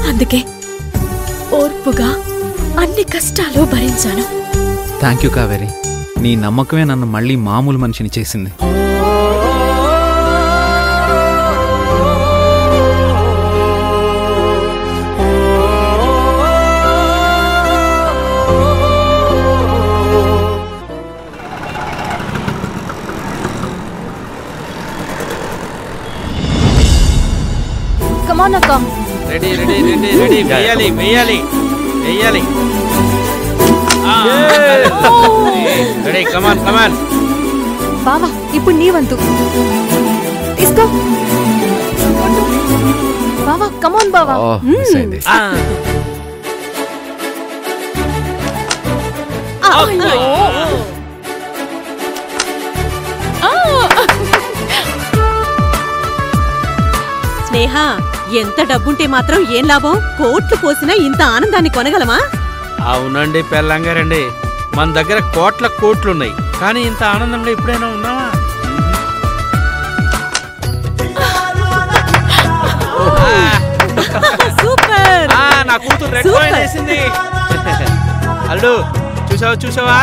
అందుకే ఓర్పుగా అన్ని కష్టాలు భరించాను. Thank you Kaveri. నీ నమ్మకమే నన్ను మళ్ళీ మామూలు మనిషిని చేసింది. Come on, Akka. Ready. Veyyali. Ready, come on. బావా, ఇప్పుడు నీ వంతు. తీసుకో. బావా, come on బావా. స్నేహ, ఎంత డబ్బుంటే మాత్రం ఏం లాభం? కోట్లు పోసినా ఇంత ఆనందాన్ని కొనగలమా? అవునండి పెళ్ళంగారండి, మన దగ్గర కోట్లున్నాయి, కానీ ఇంత ఆనందంగా ఎప్పుడైనా ఉన్నావా? సూపర్! నా కూతురు రెడ్ కాయిన్ వేసింది. అల్లు చూసావా?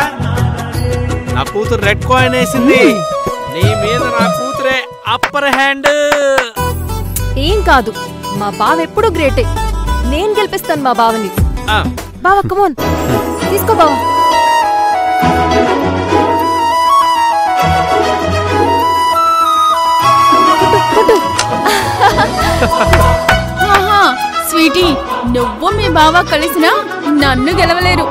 నా కూతురు రెడ్ కాయిన్ వేసింది. నీ మీద నా కూతురే అప్పర్ హ్యాండ్. ఏం కాదు, మా బావ ఎప్పుడు గ్రేటే. నేను గెలిపిస్తాను మా బావని. బావా, కమోన్, తీసుకో బావా. స్వీటీ, నువ్వు మీ బావ కలిసినా నన్ను గెలవలేరు.